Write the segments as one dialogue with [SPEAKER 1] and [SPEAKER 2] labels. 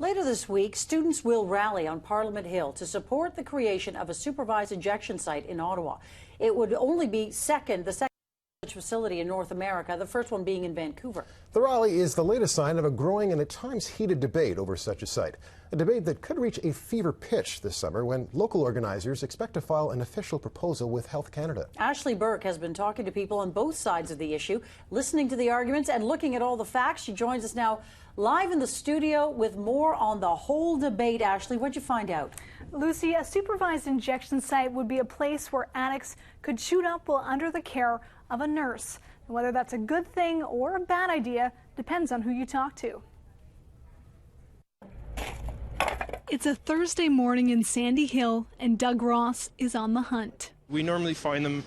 [SPEAKER 1] Later this week, students will rally on Parliament Hill to support the creation of a supervised injection site in Ottawa. It would only be the second such facility in North America, the first one being in Vancouver.
[SPEAKER 2] The rally is the latest sign of a growing and at times heated debate over such a site. A debate that could reach a fever pitch this summer when local organizers expect to file an official proposal with Health Canada.
[SPEAKER 1] Ashley Burke has been talking to people on both sides of the issue, listening to the arguments and looking at all the facts. She joins us now live in the studio with more on the whole debate. Ashley, what'd you find out?
[SPEAKER 3] Lucy, a supervised injection site would be a place where addicts could shoot up while under the care of a nurse. Whether that's a good thing or a bad idea depends on who you talk to. It's a Thursday morning in Sandy Hill, and Doug Ross is on the hunt.
[SPEAKER 4] We normally find them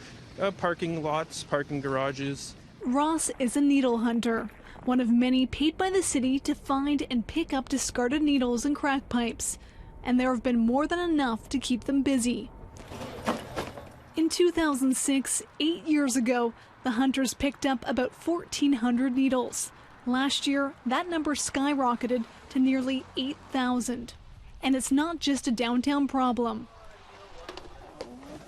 [SPEAKER 4] parking lots, parking garages.
[SPEAKER 3] Ross is a needle hunter, one of many paid by the city to find and pick up discarded needles and crack pipes. And there have been more than enough to keep them busy. In 2006, 8 years ago, the hunters picked up about 1,400 needles. Last year, that number skyrocketed to nearly 8,000. And it's not just a downtown problem.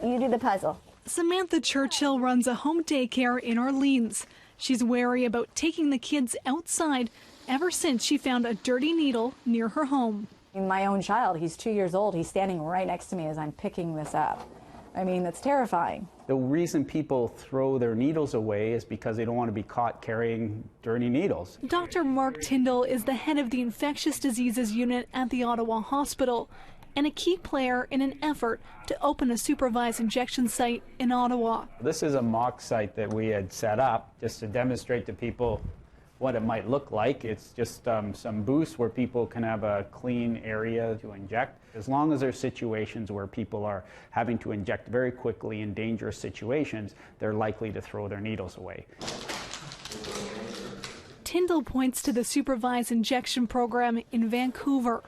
[SPEAKER 5] You do the puzzle.
[SPEAKER 3] Samantha Churchill runs a home daycare in Orleans. She's wary about taking the kids outside ever since she found a dirty needle near her home.
[SPEAKER 5] My own child, he's 2 years old, he's standing right next to me as I'm picking this up. I mean, that's terrifying.
[SPEAKER 6] The reason people throw their needles away is because they don't want to be caught carrying dirty needles.
[SPEAKER 3] Dr. Mark Tyndall is the head of the infectious diseases unit at the Ottawa Hospital and a key player in an effort to open a supervised injection site in Ottawa.
[SPEAKER 6] This is a mock site that we had set up just to demonstrate to people what it might look like. It's just some booths where people can have a clean area to inject. As long as there's situations where people are having to inject very quickly in dangerous situations, they're likely to throw their needles away.
[SPEAKER 3] Tyndall points to the supervised injection program in Vancouver.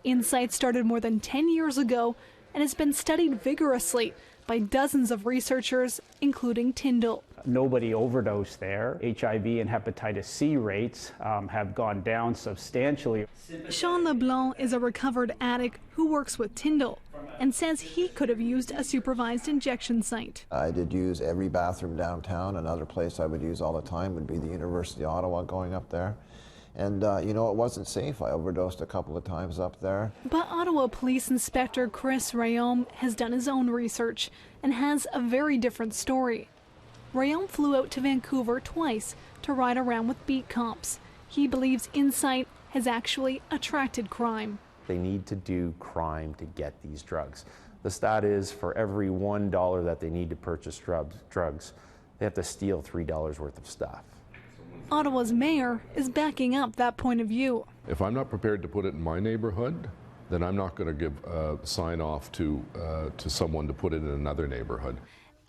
[SPEAKER 3] Insight started more than 10 years ago and has been studied vigorously by dozens of researchers, including Tyndall.
[SPEAKER 6] Nobody overdosed there. HIV and hepatitis C rates have gone down substantially.
[SPEAKER 3] Sean LeBlanc is a recovered addict who works with Tyndall and says he could have used a supervised injection site.
[SPEAKER 7] I did use every bathroom downtown. Another place I would use all the time would be the University of Ottawa going up there. And, you know, it wasn't safe. I overdosed a couple of times up there.
[SPEAKER 3] But Ottawa Police Inspector Chris Rayom has done his own research and has a very different story. Rayom flew out to Vancouver twice to ride around with beat cops. He believes Insight has actually attracted crime.
[SPEAKER 8] They need to do crime to get these drugs. The stat is for every $1 that they need to purchase drugs, they have to steal $3 worth of stuff.
[SPEAKER 3] Ottawa's mayor is backing up that point of view.
[SPEAKER 9] If I'm not prepared to put it in my neighborhood, then I'm not going to give a sign off to someone to put it in another neighborhood.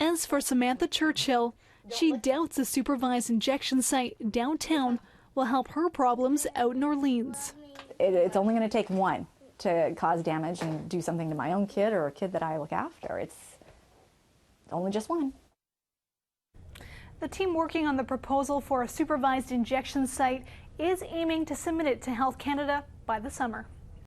[SPEAKER 3] As for Samantha Churchill, she doubts a supervised injection site downtown will help her problems out in Orleans.
[SPEAKER 5] It's only going to take one to cause damage and do something to my own kid or a kid that I look after. It's only just one.
[SPEAKER 3] The team working on the proposal for a supervised injection site is aiming to submit it to Health Canada by the summer.